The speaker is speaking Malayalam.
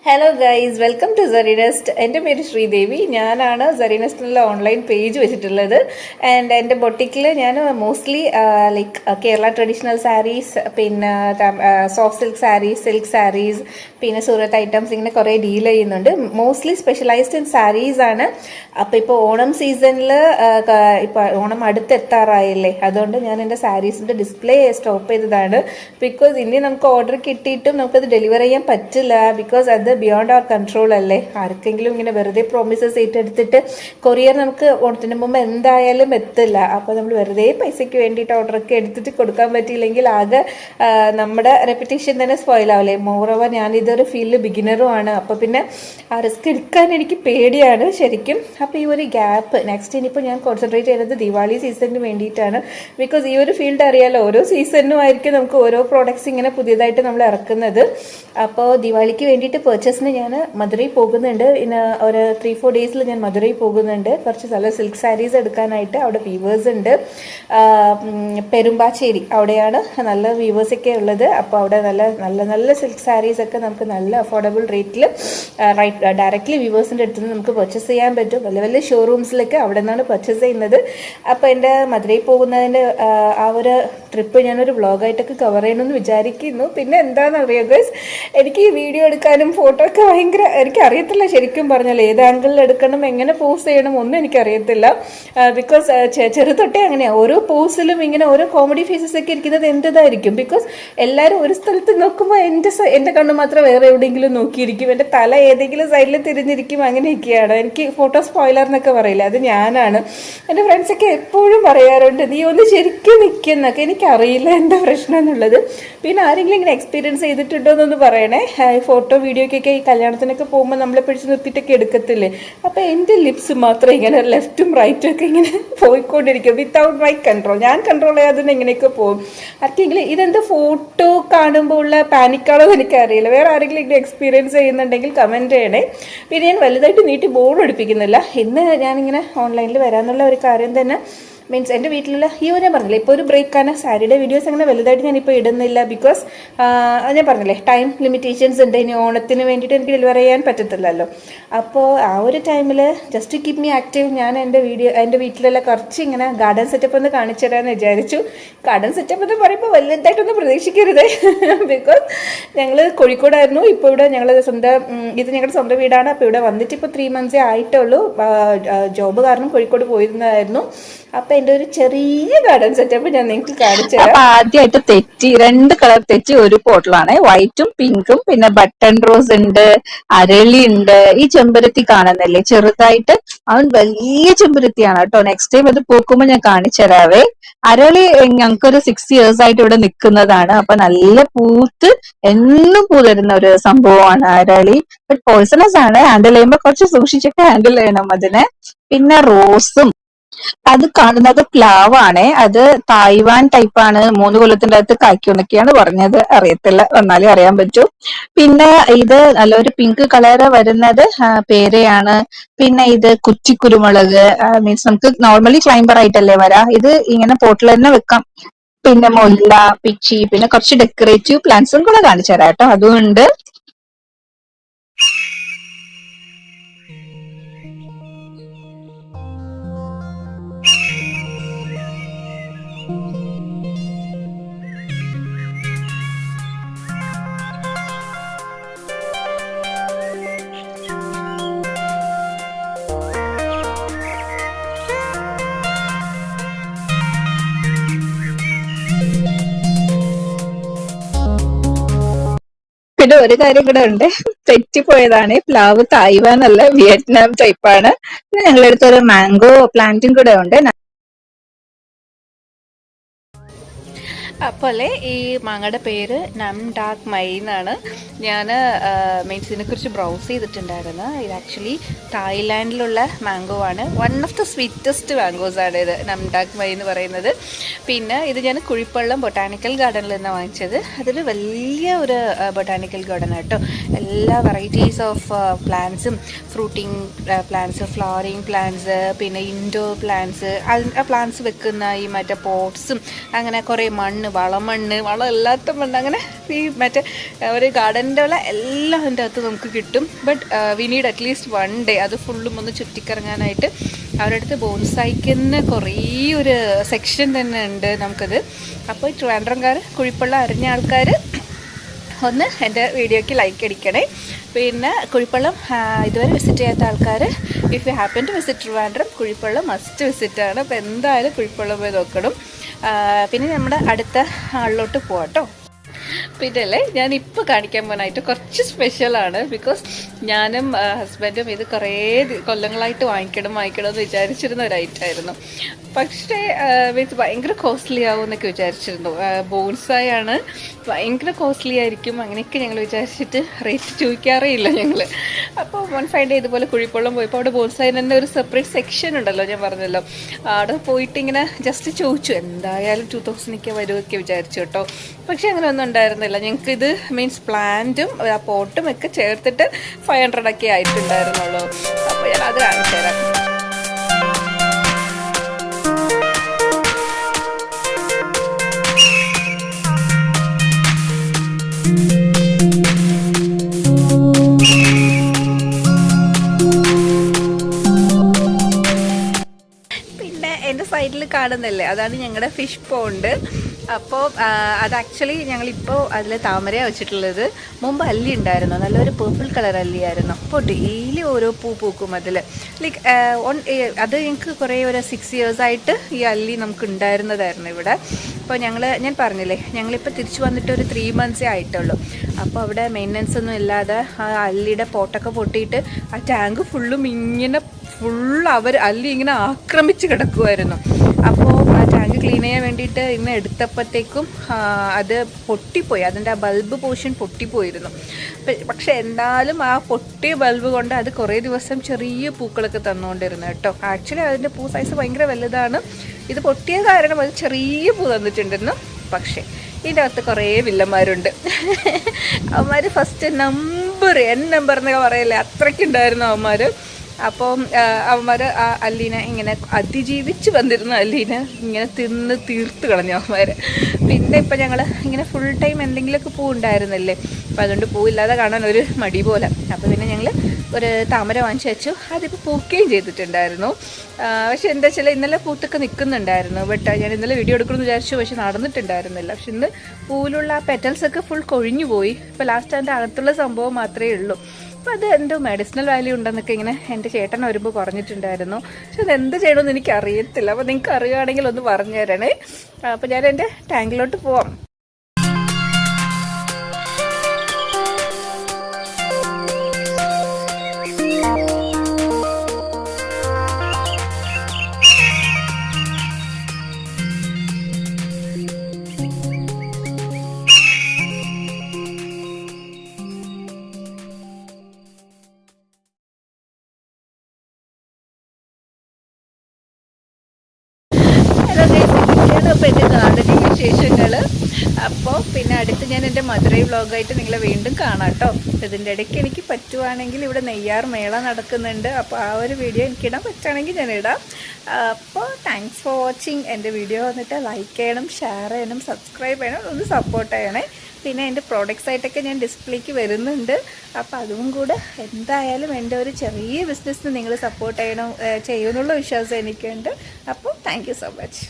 Hello guys, welcome to Serenest. എൻ്റെ പേര് ശ്രീദേവി. ഞാനാണ് സെറിനെസ്റ്റിനുള്ള ഓൺലൈൻ പേജ് വെച്ചിട്ടുള്ളത്. ആൻഡ് എൻ്റെ ബൊട്ടിക്കിൽ ഞാൻ mostly like Kerala traditional saris, പിന്നെ സോഫ്റ്റ് സിൽക്ക് സാരീസ്, പിന്നെ സൂറത്ത് ഐറ്റംസ്, ഇങ്ങനെ കുറേ ഡീൽ ചെയ്യുന്നുണ്ട്. മോസ്റ്റ്ലി സ്പെഷ്യലൈസ്ഡ് ഇൻ സാരീസ് ആണ്. അപ്പോൾ ഇപ്പോൾ ഓണം സീസണിൽ ഇപ്പോൾ ഓണം അടുത്തെത്താറായില്ലേ, അതുകൊണ്ട് ഞാൻ എൻ്റെ സാരീസിൻ്റെ ഡിസ്പ്ലേ സ്റ്റോപ്പ് ചെയ്തതാണ്. ബിക്കോസ് ഇനി നമുക്ക് ഓർഡർ കിട്ടിയിട്ടും നമുക്കത് ഡെലിവർ ചെയ്യാൻ പറ്റില്ല. ബിക്കോസ് അത് ബിയോണ്ട് അവർ കൺട്രോൾ അല്ലേ. ആർക്കെങ്കിലും ഇങ്ങനെ വെറുതെ പ്രോമിസസ് ഏറ്റെടുത്തിട്ട് കൊറിയർ നമുക്ക് ഓണത്തിന് മുമ്പ് എന്തായാലും എത്തില്ല. അപ്പോൾ നമ്മൾ വെറുതെ പൈസയ്ക്ക് വേണ്ടിയിട്ട് ഓർഡറൊക്കെ എടുത്തിട്ട് കൊടുക്കാൻ പറ്റിയില്ലെങ്കിൽ ആകെ നമ്മുടെ റെപ്യൂട്ടേഷൻ തന്നെ സ്പോയിൽ ആവില്ലേ. മോറോവർ ഞാനിതൊരു ഫീൽഡ് ബിഗിനറും ആണ്. അപ്പോൾ പിന്നെ ആ റിസ്ക് എടുക്കാൻ എനിക്ക് പേടിയാണ് ശരിക്കും. അപ്പോൾ ഈ ഒരു ഗ്യാപ്പ് നെക്സ്റ്റ് ഇനിയിപ്പോൾ ഞാൻ കോൺസെൻട്രേറ്റ് ചെയ്യുന്നത് ദിവാലി സീസണിന് വേണ്ടിയിട്ടാണ്. ബിക്കോസ് ഈ ഒരു ഫീൽഡ് അറിയാലോ, ഓരോ സീസണിനും ആയിരിക്കും നമുക്ക് ഓരോ പ്രോഡക്ട്സ് ഇങ്ങനെ പുതിയതായിട്ട് നമ്മൾ ഇറക്കുന്നത്. അപ്പോൾ ദിവാലിക്ക് വേണ്ടിയിട്ട് പർച്ചേസിന് ഞാൻ മധുരയിൽ പോകുന്നുണ്ട്. ഇന്ന് ഒരു 3-4 ഡേയ്സിൽ ഞാൻ മധുരയിൽ പോകുന്നുണ്ട്. കുറച്ച് നല്ല സിൽക്ക് സാരീസ് എടുക്കാനായിട്ട്. അവിടെ വീവേഴ്സ് ഉണ്ട്. പെരുമ്പാശ്ശേരി അവിടെയാണ് നല്ല വീവേഴ്സൊക്കെ ഉള്ളത്. അപ്പോൾ അവിടെ നല്ല നല്ല നല്ല സിൽക്ക് സാരീസൊക്കെ നമുക്ക് നല്ല അഫോർഡബിൾ റേറ്റിൽ ഡയറക്റ്റ്ലി വീവേഴ്സിൻ്റെ അടുത്ത് നിന്ന് നമുക്ക് പർച്ചേസ് ചെയ്യാൻ പറ്റും. വലിയ വലിയ ഷോറൂംസിലൊക്കെ അവിടെ നിന്നാണ് പർച്ചേസ് ചെയ്യുന്നത്. അപ്പോൾ എൻ്റെ മധുരയിൽ പോകുന്നതിൻ്റെ ആ ഒരു ട്രിപ്പ് ഞാനൊരു വ്ളോഗായിട്ടൊക്കെ കവർ ചെയ്യണമെന്ന് വിചാരിക്കുന്നു. പിന്നെ എന്താണെന്ന് അറിയാം ഗൈസ്, എനിക്ക് ഈ വീഡിയോ എടുക്കാനും ഫോട്ടോ ഒക്കെ ഭയങ്കര എനിക്കറിയത്തില്ല ശരിക്കും പറഞ്ഞാൽ. ഏത് ആംഗിളിൽ എടുക്കണം, എങ്ങനെ പോസ് ചെയ്യണം ഒന്നും എനിക്കറിയത്തില്ല. ബിക്കോസ് ചെറുതൊട്ടേ അങ്ങനെയാണ്. ഓരോ പോസിലും ഇങ്ങനെ ഓരോ കോമഡി ഫേസസ് ഒക്കെ ഇരിക്കുന്നത് എൻ്റെതായിരിക്കും. ബിക്കോസ് എല്ലാവരും ഒരു സ്ഥലത്ത് നോക്കുമ്പോൾ എൻ്റെ കണ്ണ് മാത്രം വേറെ എവിടെയെങ്കിലും നോക്കിയിരിക്കും, എൻ്റെ തല ഏതെങ്കിലും സൈഡിൽ തിരിഞ്ഞിരിക്കും. അങ്ങനെയൊക്കെയാണ്. എനിക്ക് ഫോട്ടോ സ്പോയിലർ എന്നൊക്കെ പറയില്ല, അത് ഞാനാണ്. എൻ്റെ ഫ്രണ്ട്സൊക്കെ എപ്പോഴും പറയാറുണ്ട് നീ ഒന്ന് ശരിക്കും നിൽക്കുന്നൊക്കെ. എനിക്കറിയില്ല എന്താ പ്രശ്നം എന്നുള്ളത്. പിന്നെ ആരെങ്കിലും ഇങ്ങനെ എക്സ്പീരിയൻസ് ചെയ്തിട്ടുണ്ടോ എന്നൊന്ന് പറയണേ. ഫോട്ടോ വീഡിയോക്കൊക്കെ ഈ കല്യാണത്തിനൊക്കെ പോകുമ്പോൾ നമ്മളെ പിടിച്ച് നിർത്തിയിട്ടൊക്കെ എടുക്കത്തില്ലേ. അപ്പോൾ എൻ്റെ ലിപ്സ് മാത്രം ഇങ്ങനെ ലെഫ്റ്റും റൈറ്റും ഒക്കെ ഇങ്ങനെ പോയിക്കൊണ്ടിരിക്കും വിത്തൗട്ട് മൈ കൺട്രോൾ. ഞാൻ കൺട്രോൾ ചെയ്യാതെ എങ്ങനെയൊക്കെ പോകും. ആർക്കെങ്കിലും ഇതെന്ത് ഫോട്ടോ കാണുമ്പോൾ ഉള്ള പാനിക്കാണോ എന്ന് എനിക്കറിയില്ല. വേറെ ആരെങ്കിലും ഇങ്ങനെ എക്സ്പീരിയൻസ് ചെയ്യുന്നുണ്ടെങ്കിൽ കമൻറ്റ് ചെയ്യണേ. പിന്നെ ഞാൻ വലുതായിട്ട് നീട്ടി ബോർഡ് പഠിപ്പിക്കുന്നില്ല. ഇന്ന് ഞാനിങ്ങനെ ഓൺലൈനിൽ വരാമെന്നുള്ള ഒരു കാര്യം തന്നെ മീൻസ് എൻ്റെ വീട്ടിലുള്ള ഈ ഒരു ഞാൻ പറഞ്ഞില്ലേ, ഇപ്പോൾ ഒരു ബ്രേക്കാണ്. സാരിയുടെ വീഡിയോസ് അങ്ങനെ വലുതായിട്ട് ഞാനിപ്പോൾ ഇടുന്നില്ല. ബിക്കോസ് ഞാൻ പറഞ്ഞില്ലേ ടൈം ലിമിറ്റേഷൻസ് ഉണ്ട്. ഇനി ഓണത്തിന് വേണ്ടിയിട്ട് എനിക്ക് ഡെലിവർ ചെയ്യാൻ പറ്റത്തില്ലല്ലോ. അപ്പോൾ ആ ഒരു ടൈമിൽ ജസ്റ്റ് കീപ് മീ ആക്റ്റീവ് ഞാൻ എൻ്റെ വീട്ടിലുള്ള കുറച്ച് ഇങ്ങനെ ഗാർഡൻ സെറ്റപ്പ് ഒന്ന് കാണിച്ചു തരാമെന്ന് വിചാരിച്ചു. ഗാർഡൻ സെറ്റപ്പ് എന്ന് പറയുമ്പോൾ വലുതായിട്ടൊന്നും പ്രതീക്ഷിക്കരുത്. ബിക്കോസ് ഞങ്ങൾ കോഴിക്കോടായിരുന്നു. ഇപ്പോൾ ഇവിടെ ഞങ്ങളുടെ സ്വന്തം വീടാണ്. അപ്പോൾ ഇവിടെ വന്നിട്ട് ഇപ്പോൾ 3 months ആയിട്ടുള്ളൂ. ജോബ് കാരണം കോഴിക്കോട് പോയിരുന്നതായിരുന്നു. അപ്പൊ എന്റെ ഒരു ചെറിയ ഗാർഡൻ സെറ്റപ്പ് ഞാൻ നിങ്ങൾക്ക് കാണിച്ചു തരാം. അപ്പൊ ആദ്യമായിട്ട് തെച്ചി 2 കളർ തെച്ചി ഒരു പോട്ടിലാണ്, വൈറ്റും പിങ്കും. പിന്നെ ബട്ടൺ റോസ് ഉണ്ട്, അരളി ഉണ്ട്. ഈ ചെമ്പരത്തി കാണുന്നില്ലേ ചെറുതായിട്ട്, അവൻ വലിയ ചെമ്പരത്തിയാണ് കേട്ടോ. നെക്സ്റ്റ് ടൈം അത് പൂക്കുമ്പോ ഞാൻ കാണിച്ചു തരാവേ. അരളി ഞങ്ങൾക്കൊരു 6 years ആയിട്ട് ഇവിടെ നിൽക്കുന്നതാണ്. അപ്പൊ നല്ല പൂത്ത് എന്നും പൂ തരുന്ന ഒരു സംഭവമാണ് അരളി. ബട്ട് പോയ്സണസ് ആണ്. ഹാൻഡിൽ ചെയ്യുമ്പോൾ കുറച്ച് സൂക്ഷിച്ചൊക്കെ ഹാൻഡിൽ ചെയ്യണം അതിനെ. പിന്നെ റോസും അത് കാണുന്നത് പ്ലാവാണ്. അത് തായ്വാൻ ടൈപ്പാണ്. 3 കൊല്ലത്തിന്റെ അകത്ത് കായ്ക്കുന്നൊക്കെയാണ് പറഞ്ഞത്. അറിയത്തില്ല, വന്നാലും അറിയാൻ പറ്റൂ. പിന്നെ ഇത് നല്ലൊരു പിങ്ക് കളറ് വരുന്നത് പേരയാണ്. പിന്നെ ഇത് കുറ്റിക്കുരുമുളക്, മീൻസ് നമുക്ക് നോർമലി ക്ലൈംബർ ആയിട്ടല്ലേ വരാ. ഇത് ഇങ്ങനെ പോട്ടിൽ തന്നെ വെക്കാം. പിന്നെ മുല്ല, പിച്ചി, പിന്നെ കുറച്ച് ഡെക്കറേറ്റീവ് പ്ലാന്റ്സും കൂടെ കാണിച്ചു തരാം കേട്ടോ. അതും ഉണ്ട്. പിന്നെ ഒരു കാര്യം കൂടെ ഉണ്ട്, തെറ്റിപ്പോയതാണ്. പ്ലാവ് തായ്വാൻ അല്ല, വിയറ്റ്നാം ടൈപ്പാണ്. പിന്നെ ഞങ്ങളുടെ അടുത്തൊരു മാംഗോ പ്ലാന്റും കൂടെ ഉണ്ട്. അപ്പോൾ ഈ മാങ്ങയുടെ പേര് നം ഡാക് മൈ എന്നാണ്. ഞാൻ മീൻസ് ഇതിനെക്കുറിച്ച് ബ്രൗസ് ചെയ്തിട്ടുണ്ടായിരുന്നു. ഇത് ആക്ച്വലി തായ്ലാൻഡിലുള്ള മാംഗോ ആണ്. One of the sweetest mangoes ആണ് ഇത്, നം ഡാക് മൈ എന്ന് പറയുന്നത്. പിന്നെ ഇത് ഞാൻ കുഴിപ്പള്ളം ബൊട്ടാനിക്കൽ ഗാർഡനിൽ നിന്ന് വാങ്ങിച്ചത്. അതൊരു വലിയ ഒരു ബൊട്ടാനിക്കൽ ഗാർഡൻ കേട്ടോ. എല്ലാ വെറൈറ്റീസ് ഓഫ് പ്ലാന്റ്സും, ഫ്രൂട്ടിങ് പ്ലാന്റ്സ്, ഫ്ലവറിങ് പ്ലാന്റ്സ്, പിന്നെ ഇൻഡോർ പ്ലാന്റ്സ്, ആ പ്ലാന്റ്സ് വെക്കുന്ന ഈ മറ്റേ പോട്ട്സും, അങ്ങനെ കുറേ മണ്ണ് വളമണ്ണ്, വളം അല്ലാത്ത മണ്ണ്, അങ്ങനെ ഈ മറ്റേ ഒരു ഗാർഡൻ്റെ ഉള്ള എല്ലാം അതിൻ്റെ അകത്ത് നമുക്ക് കിട്ടും. But we need at least 1 day അത് ഫുള്ളും ഒന്ന് ചുറ്റിക്കറങ്ങാനായിട്ട്. അവരുടെ അടുത്ത് ബോൺസായിക്ക് തന്നെ കുറേ ഒരു സെക്ഷൻ തന്നെ ഉണ്ട് നമുക്കത്. അപ്പോൾ ട്രിവാൻഡ്രംകാർ, കുഴിപ്പള്ള അറിഞ്ഞ ആൾക്കാർ ഒന്ന് എൻ്റെ വീഡിയോയ്ക്ക് ലൈക്ക് അടിക്കണേ. പിന്നെ കുഴിപ്പള്ളം ഇതുവരെ വിസിറ്റ് ചെയ്യാത്ത ആൾക്കാർ, if you happen to visit Trivandrum, Kuzhippallam must വിസിറ്റാണ്. അപ്പോൾ എന്തായാലും കുഴിപ്പള്ളം പോയി നോക്കണം. പിന്നെ നമ്മുടെ അടുത്ത ആളിലോട്ട് പോകട്ടോ. പിന്നെ അല്ലേ, ഞാനിപ്പോൾ കാണിക്കാൻ പോകാനായിട്ട് കുറച്ച് സ്പെഷ്യലാണ്. ബിക്കോസ് ഞാനും ഹസ്ബൻഡും ഇത് കുറേ കൊല്ലങ്ങളായിട്ട് വാങ്ങിക്കണം എന്ന് വിചാരിച്ചിരുന്ന ഒരു ഐറ്റമായിരുന്നു. പക്ഷേ മീൻസ് ഭയങ്കര കോസ്റ്റ്ലി ആവും എന്നൊക്കെ വിചാരിച്ചിരുന്നു. ബോൺസായി ആണ്, ഭയങ്കര കോസ്റ്റ്ലി ആയിരിക്കും, അങ്ങനെയൊക്കെ ഞങ്ങൾ വിചാരിച്ചിട്ട് റേറ്റ് ചോദിക്കാറേ ഇല്ല ഞങ്ങൾ. അപ്പോൾ 1 ഇതുപോലെ കുഴിപ്പള്ളം പോയപ്പോൾ അവിടെ ബോൺസായി തന്നെ ഒരു സെപ്പറേറ്റ് സെക്ഷൻ ഉണ്ടല്ലോ, ഞാൻ പറഞ്ഞല്ലോ. അവിടെ പോയിട്ട് ഇങ്ങനെ ജസ്റ്റ് ചോദിച്ചു, എന്തായാലും 2000 വരുമൊക്കെ വിചാരിച്ചു കേട്ടോ. പക്ഷെ അങ്ങനെ ഒന്നും ഉണ്ടായിരുന്നില്ല. ഞങ്ങൾക്ക് ഇത് മീൻസ് പ്ലാന്റും ആ പോട്ടും ഒക്കെ ചേർത്തിട്ട് 500 ഒക്കെ ആയിട്ടുണ്ടായിരുന്നുള്ളൂ. അപ്പോൾ ഞാൻ അത് കാണിച്ചു തരാം. പിന്നെ എൻ്റെ സൈഡിൽ കാണുന്നില്ലേ, അതാണ് ഞങ്ങളുടെ ഫിഷ് പോണ്ട്. അപ്പോൾ അത് ആക്ച്വലി ഞങ്ങളിപ്പോൾ അതിൽ താമരയാണ് വെച്ചിട്ടുള്ളത്. മുമ്പ് അല്ലി ഉണ്ടായിരുന്നു, നല്ലൊരു പേർപ്പിൾ കളർ അല്ലിയായിരുന്നു. അപ്പോൾ ഡെയിലി ഓരോ പൂ പൂക്കും അതിൽ. ലൈക്ക് അത് ഞങ്ങൾക്ക് കുറേ ഒരു 6 years ആയിട്ട് ഈ അല്ലി നമുക്ക് ഉണ്ടായിരുന്നതായിരുന്നു ഇവിടെ. അപ്പോൾ ഞാൻ പറഞ്ഞില്ലേ, ഞങ്ങളിപ്പോൾ തിരിച്ചു വന്നിട്ട് ഒരു 3 months ആയിട്ടുള്ളൂ. അപ്പോൾ അവിടെ മെയിൻ്റനൻസ് ഒന്നും ഇല്ലാതെ ആ അല്ലിയുടെ പോട്ടൊക്കെ പൊട്ടിയിട്ട് ആ ടാങ്ക് ഫുള്ളും ഇങ്ങനെ അല്ലി ഇങ്ങനെ ആക്രമിച്ച് കിടക്കുമായിരുന്നു. അപ്പോൾ ആ ടാങ്ക് ക്ലീൻ ചെയ്യാൻ വേണ്ടിയിട്ട് ഇന്ന് എടുത്തപ്പോഴത്തേക്കും അത് പൊട്ടിപ്പോയി, അതിൻ്റെ ആ ബൾബ് പോർഷൻ പൊട്ടിപ്പോയിരുന്നു. പക്ഷെ എന്തായാലും ആ പൊട്ടിയ ബൾബ് കൊണ്ട് അത് കുറേ ദിവസം ചെറിയ പൂക്കളൊക്കെ തന്നുകൊണ്ടിരുന്നു കേട്ടോ. ആക്ച്വലി അതിൻ്റെ പൂ സൈസ് ഭയങ്കര വലുതാണ്. ഇത് പൊട്ടിയ കാരണം അത് ചെറിയ പൂ തന്നിട്ടുണ്ടെന്നു. പക്ഷേ ഇതിൻ്റെ അകത്ത് കുറേ വില്ലന്മാരുണ്ട്. അവന്മാർ ഫസ്റ്റ് N നമ്പർ എന്നൊക്കെ പറയല്ലേ, അത്രയ്ക്കുണ്ടായിരുന്നു അവന്മാർ. അപ്പം അവന്മാർ ആ അല്ലീനെ ഇങ്ങനെ അതിജീവിച്ച് വന്നിരുന്ന അല്ലീനെ ഇങ്ങനെ തീർത്ത് കളഞ്ഞു അവന്മാർ. പിന്നെ ഇപ്പം ഞങ്ങൾ ഇങ്ങനെ ഫുൾ ടൈം എന്തെങ്കിലുമൊക്കെ പൂ ഉണ്ടായിരുന്നില്ലേ, അപ്പോൾ അതുകൊണ്ട് പൂവില്ലാതെ കാണാൻ ഒരു മടി പോലെ. അപ്പോൾ പിന്നെ ഞങ്ങൾ ഒരു താമര വാങ്ങിച്ച് വെച്ചു. അതിപ്പോൾ പൂക്കുകയും ചെയ്തിട്ടുണ്ടായിരുന്നു. പക്ഷെ എന്താ വെച്ചാൽ ഇന്നലെ പൂത്തൊക്കെ നിൽക്കുന്നുണ്ടായിരുന്നു. ബട്ട് ഞാൻ ഇന്നലെ വീഡിയോ എടുക്കണമെന്ന് വിചാരിച്ചു, പക്ഷെ നടന്നിട്ടുണ്ടായിരുന്നില്ല. പക്ഷെ ഇന്ന് പൂവിലുള്ള ആ പെറ്റൽസൊക്കെ ഫുൾ കൊഴിഞ്ഞു പോയി. ഇപ്പോൾ ലാസ്റ്റ് അതിൻ്റെ അകത്തുള്ള സംഭവം മാത്രമേ ഉള്ളൂ. അപ്പോൾ അത് എന്തോ മെഡിസിനൽ വാല്യൂ ഉണ്ടെന്നൊക്കെ ഇങ്ങനെ എൻ്റെ ചേട്ടൻ വരുമ്പോൾ പറഞ്ഞിട്ടുണ്ടായിരുന്നു. പക്ഷെ അതെന്ത് ചെയ്യണമെന്ന് എനിക്ക് അറിയത്തില്ല. അപ്പോൾ നിങ്ങൾക്ക് അറിയുകയാണെങ്കിൽ ഒന്ന് പറഞ്ഞു തരണേ. അപ്പോൾ ഞാൻ എൻ്റെ ടാങ്കിലോട്ട് പോവാം. അപ്പോൾ എൻ്റെ ഗാർഡനിങ് വിശേഷങ്ങൾ. അപ്പോൾ പിന്നെ അടുത്ത് ഞാൻ എൻ്റെ മധുരൈ വ്ളോഗായിട്ട് നിങ്ങളെ വീണ്ടും കാണാം കേട്ടോ. ഇതിൻ്റെ ഇടയ്ക്ക് എനിക്ക് പറ്റുവാണെങ്കിൽ ഇവിടെ നെയ്യാർ മേള നടക്കുന്നുണ്ട്. അപ്പോൾ ആ ഒരു വീഡിയോ എനിക്കിടാൻ പറ്റുകയാണെങ്കിൽ ഞാൻ ഇടാം. അപ്പോൾ താങ്ക്സ് ഫോർ വാച്ചിങ്. എൻ്റെ വീഡിയോ വന്നിട്ട് ലൈക്ക് ചെയ്യണം, ഷെയർ ചെയ്യണം, സബ്സ്ക്രൈബ് ചെയ്യണം, ഒന്ന് സപ്പോർട്ട് ചെയ്യണേ. പിന്നെ എൻ്റെ പ്രോഡക്റ്റ്സ് ആയിട്ടൊക്കെ ഞാൻ ഡിസ്പ്ലേക്ക് വരുന്നുണ്ട്. അപ്പോൾ അതും കൂടെ എന്തായാലും എൻ്റെ ഒരു ചെറിയ ബിസിനസ്സിന് നിങ്ങൾ സപ്പോർട്ട് ചെയ്യുമെന്നുള്ള വിശ്വാസം എനിക്കുണ്ട്. അപ്പോൾ താങ്ക് യു സോ മച്ച്.